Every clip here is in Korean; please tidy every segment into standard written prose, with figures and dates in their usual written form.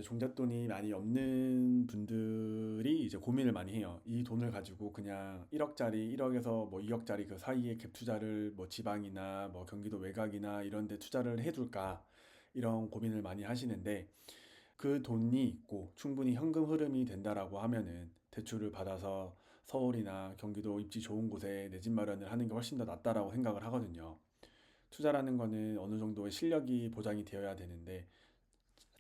종잣돈이 많이 없는 분들이 이제 고민을 많이 해요. 이 돈을 가지고 그냥 1억짜리, 1억에서 뭐 2억짜리 그 사이에 갭 투자를 뭐 지방이나 뭐 경기도 외곽이나 이런 데 투자를 해둘까? 이런 고민을 많이 하시는데 그 돈이 있고 충분히 현금 흐름이 된다라고 하면은 대출을 받아서 서울이나 경기도 입지 좋은 곳에 내 집 마련을 하는 게 훨씬 더 낫다라고 생각을 하거든요. 투자라는 거는 어느 정도의 실력이 보장이 되어야 되는데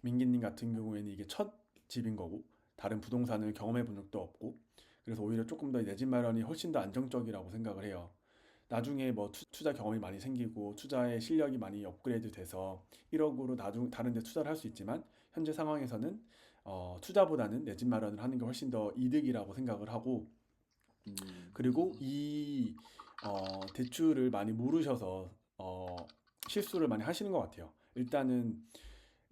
민기님 같은 경우에는 이게 첫 집인 거고 다른 부동산을 경험해 본 적도 없고 그래서 오히려 조금 더 내 집 마련이 훨씬 더 안정적이라고 생각을 해요. 나중에 뭐 투자 경험이 많이 생기고 투자의 실력이 많이 업그레이드 돼서 1억으로 다른 데 투자를 할 수 있지만 현재 상황에서는 투자보다는 내 집 마련을 하는 게 훨씬 더 이득이라고 생각을 하고 그리고 이 대출을 많이 모르셔서 실수를 많이 하시는 것 같아요.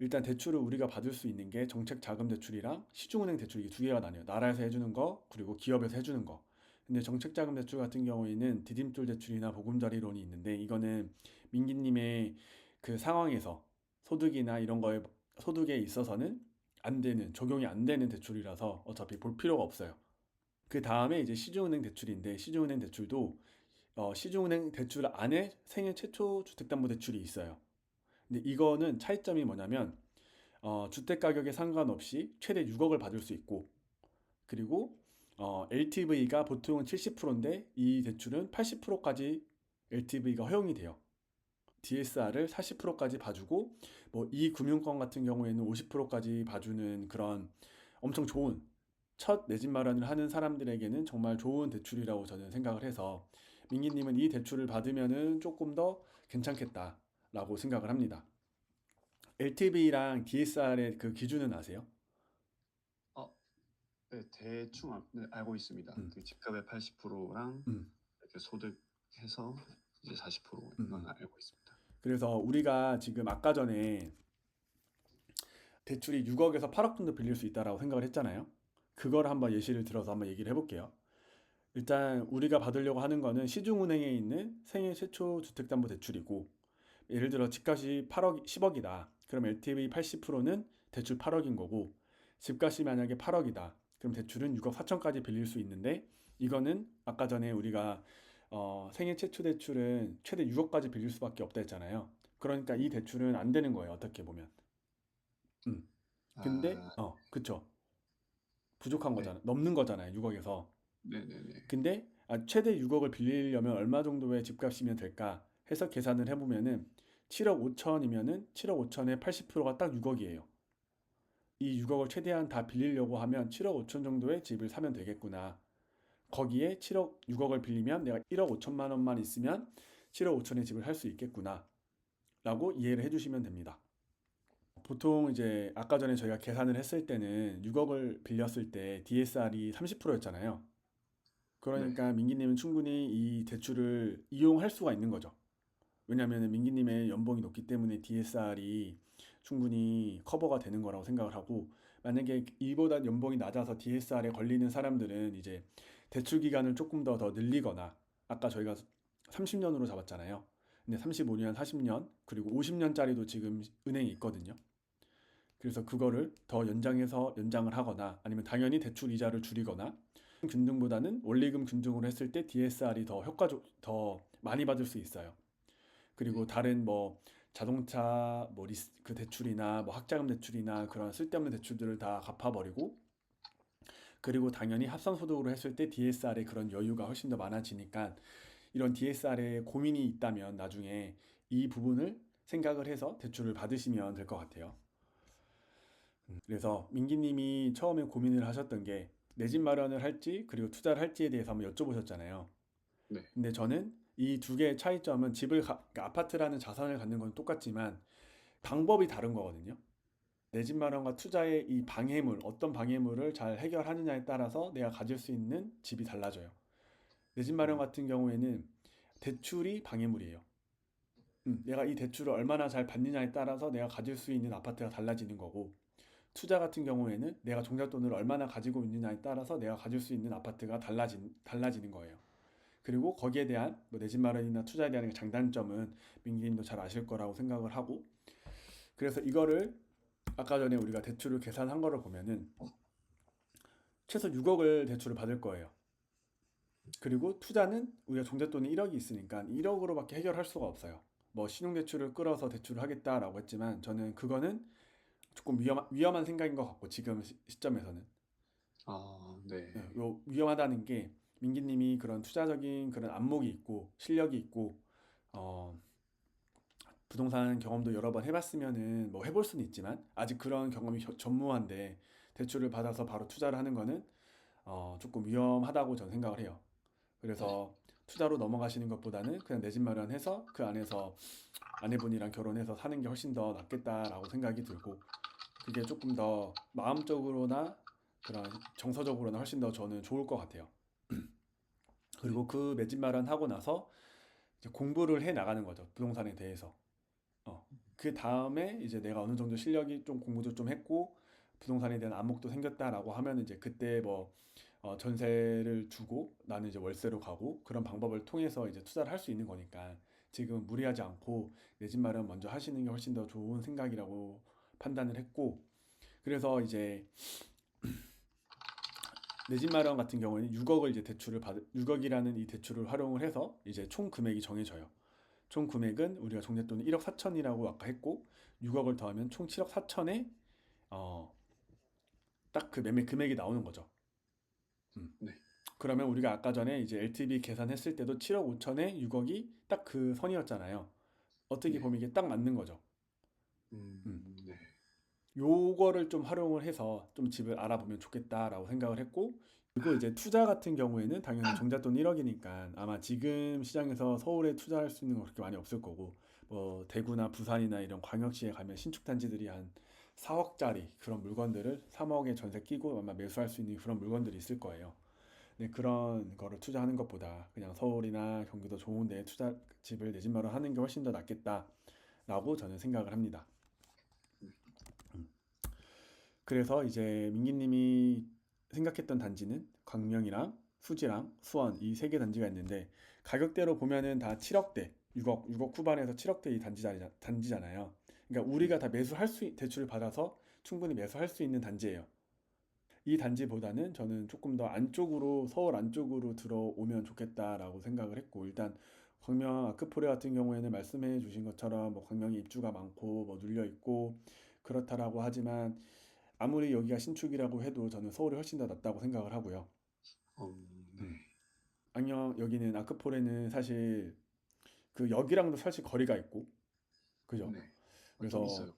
일단 대출을 우리가 받을 수 있는 게 정책 자금 대출이랑 시중은행 대출 이게 두 개가 나뉘어요. 나라에서 해주는 거 그리고 기업에서 해주는 거. 근데 정책 자금 대출 같은 경우에는 디딤돌 대출이나 보금자리론이 있는데 이거는 민기님의 그 상황에서 소득이나 이런 거에 소득에 있어서는 안 되는 적용이 안 되는 대출이라서 어차피 볼 필요가 없어요. 그 다음에 이제 시중은행 대출인데 시중은행 대출도 시중은행 대출 안에 생애 최초 주택담보대출이 있어요. 근데 이거는 차이점이 뭐냐면 주택 가격에 상관없이 최대 6억을 받을 수 있고 그리고 LTV가 보통은 70%인데 이 대출은 80%까지 LTV가 허용이 돼요. DSR을 40%까지 봐주고 뭐 이 금융권 같은 경우에는 50%까지 봐주는 그런 엄청 좋은 첫 내 집 마련을 하는 사람들에게는 정말 좋은 대출이라고 저는 생각을 해서 민기님은 이 대출을 받으면은 조금 더 괜찮겠다라고 생각을 합니다. LTV랑 DSR의 그 기준은 아세요? 어, 네, 대충 네, 알고 있습니다. 음, 그 집값의 80%랑 음, 이렇게 소득해서 이제 40% 음, 이건 음. 알고 있습니다. 그래서 우리가 지금 아까 전에 대출이 6억에서 8억 정도 빌릴 수 있다라고 생각을 했잖아요. 그걸 한번 예시를 들어서 한번 얘기를 해볼게요. 일단 우리가 받으려고 하는 거는 시중은행에 있는 생애 최초 주택담보대출이고 예를 들어 집값이 8억, 10억이다. 그럼 LTV 80%는 대출 8억인 거고 집값이 만약에 8억이다. 그럼 대출은 6억 4천까지 빌릴 수 있는데 이거는 아까 전에 우리가 생애 최초 대출은 최대 6억까지 빌릴 수밖에 없다 했잖아요. 그러니까 이 대출은 안 되는 거예요. 어떻게 보면. 음. 근데 아, 그쵸. 부족한 네, 거잖아. 넘는 거잖아요. 6억에서. 네네네. 근데 최대 6억을 빌리려면 얼마 정도의 집값이면 될까 해서 계산을 해보면은 7억 5천이면은 7억 5천에 80%가 딱 6억이에요. 이 6억을 최대한 다 빌리려고 하면 7억 5천 정도의 집을 사면 되겠구나. 거기에 7억 6억을 빌리면 내가 1억 5천만 원만 있으면 7억 5천의 집을 살 수 있겠구나. 라고 이해를 해주시면 됩니다. 보통 이제 아까 전에 저희가 계산을 했을 때는 6억을 빌렸을 때 DSR이 30%였잖아요. 네. 그러니까 민기님은 충분히 이 대출을 이용할 수가 있는 거죠. 왜냐하면 민기님의 연봉이 높기 때문에 DSR이 충분히 커버가 되는 거라고 생각을 하고 만약에 이보다 연봉이 낮아서 DSR에 걸리는 사람들은 이제 대출 기간을 조금 더 늘리거나 아까 저희가 30년으로 잡았잖아요. 근데 35년, 40년 그리고 50년짜리도 지금 은행이 있거든요. 그래서 그거를 더 연장해서 연장을 하거나 아니면 당연히 대출 이자를 줄이거나 균등보다는 원리금 균등으로 했을 때 DSR이 더 더 많이 받을 수 있어요. 그리고 네. 다른 뭐 자동차 뭐 그 대출이나 뭐 학자금 대출이나 그런 쓸데없는 대출들을 다 갚아버리고 그리고 당연히 합산소득으로 했을 때 DSR의 그런 여유가 훨씬 더 많아지니까 이런 DSR에 고민이 있다면 나중에 이 부분을 생각을 해서 대출을 받으시면 될 것 같아요. 그래서 민기님이 처음에 고민을 하셨던 게 내 집 마련을 할지 그리고 투자를 할지에 대해서 한번 여쭤보셨잖아요. 네. 근데 저는 이 두 개의 차이점은 그러니까 아파트라는 자산을 갖는 건 똑같지만 방법이 다른 거거든요. 내 집 마련과 투자의 이 방해물, 어떤 방해물을 잘 해결하느냐에 따라서 내가 가질 수 있는 집이 달라져요. 내 집 마련 음, 같은 경우에는 대출이 방해물이에요. 내가 이 대출을 얼마나 잘 받느냐에 따라서 내가 가질 수 있는 아파트가 달라지는 거고 투자 같은 경우에는 내가 종잣돈을 얼마나 가지고 있느냐에 따라서 내가 가질 수 있는 아파트가 달라지는 거예요. 그리고 거기에 대한 내 집 마련이나 투자에 대한 장단점은 민기님도 잘 아실 거라고 생각을 하고 그래서 이거를 아까 전에 우리가 대출을 계산한 거를 보면은 최소 6억을 대출을 받을 거예요. 그리고 투자는 우리가 종잣돈이 1억이 있으니까 1억으로밖에 해결할 수가 없어요. 뭐 신용대출을 끌어서 대출을 하겠다라고 했지만 저는 그거는 조금 위험한 생각인 것 같고 지금 시점에서는 네. 요 위험하다는 게 민기님이 그런 투자적인 그런 안목이 있고 실력이 있고 어, 부동산 경험도 여러 번 해봤으면은 뭐 해볼 수는 있지만 아직 그런 경험이 전무한데 대출을 받아서 바로 투자를 하는 거는 조금 위험하다고 저는 생각을 해요. 그래서 투자로 넘어가시는 것보다는 그냥 내 집 마련해서 그 안에서 아내분이랑 결혼해서 사는 게 훨씬 더 낫겠다라고 생각이 들고 그게 조금 더 마음적으로나 그런 정서적으로나 훨씬 더 저는 좋을 것 같아요. 그리고 그 내 집 마련하고 나서 이제 공부를 해 나가는 거죠. 부동산에 대해서. 그 다음에 이제 내가 어느 정도 실력이 좀 공부도 좀 했고 부동산에 대한 안목도 생겼다라고 하면 이제 그때 뭐 전세를 주고 나는 이제 월세로 가고 그런 방법을 통해서 이제 투자를 할 수 있는 거니까 지금 무리하지 않고 내 집 마련 먼저 하시는 게 훨씬 더 좋은 생각이라고 판단을 했고 그래서 이제 내 집 마련 같은 경우에는 6억을 이제 6억이라는 이 대출을 활용을 해서 이제 총 금액이 정해져요. 총 금액은 우리가 종잣돈이 1억 4천이라고 아까 했고 6억을 더하면 총 7억 4천에 딱 그 매매 금액이 나오는 거죠. 음. 네. 그러면 우리가 아까 전에 이제 LTV 계산했을 때도 7억 5천에 6억이 딱 그 선이었잖아요. 어떻게 네. 보면 이게 딱 맞는 거죠. 음. 네. 요거를 좀 활용을 해서 좀 집을 알아보면 좋겠다라고 생각을 했고 그리고 이제 투자 같은 경우에는 당연히 종잣돈 1억이니까 아마 지금 시장에서 서울에 투자할 수 있는 거 그렇게 많이 없을 거고 뭐 대구나 부산이나 이런 광역시에 가면 신축 단지들이 한 4억짜리 그런 물건들을 3억에 전세 끼고 아마 매수할 수 있는 그런 물건들이 있을 거예요. 근데 그런 거를 투자하는 것보다 그냥 서울이나 경기도 좋은 데에 집을 내 집 마련하는 게 훨씬 더 낫겠다라고 저는 생각을 합니다. 그래서 이제 민기님이 생각했던 단지는 광명이랑 수지랑 수원 이 세 개 단지가 있는데 가격대로 보면은 다 7억대, 6억 후반에서 7억대 이 단지잖아요. 그러니까 우리가 다 대출을 받아서 충분히 매수할 수 있는 단지예요. 이 단지보다는 저는 조금 더 안쪽으로 서울 안쪽으로 들어오면 좋겠다라고 생각을 했고 일단 광명 아크포레 같은 경우에는 말씀해 주신 것처럼 뭐 광명이 입주가 많고 뭐 눌려 있고 그렇다라고 하지만 아무리 여기가 신축이라고 해도 저는 서울이 훨씬 더 낫다고 생각을 하고요. 네. 안녕 여기는 아크포레는 사실 그 역이랑도 사실 거리가 있고 그죠? 네. 좀 그래서 있어요.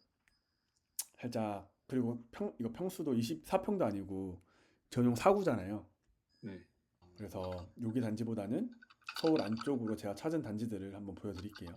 살짝 그리고 이거 평수도 24평도 아니고 전용 4구잖아요. 네. 그래서 여기 단지보다는 서울 안쪽으로 제가 찾은 단지들을 한번 보여드릴게요.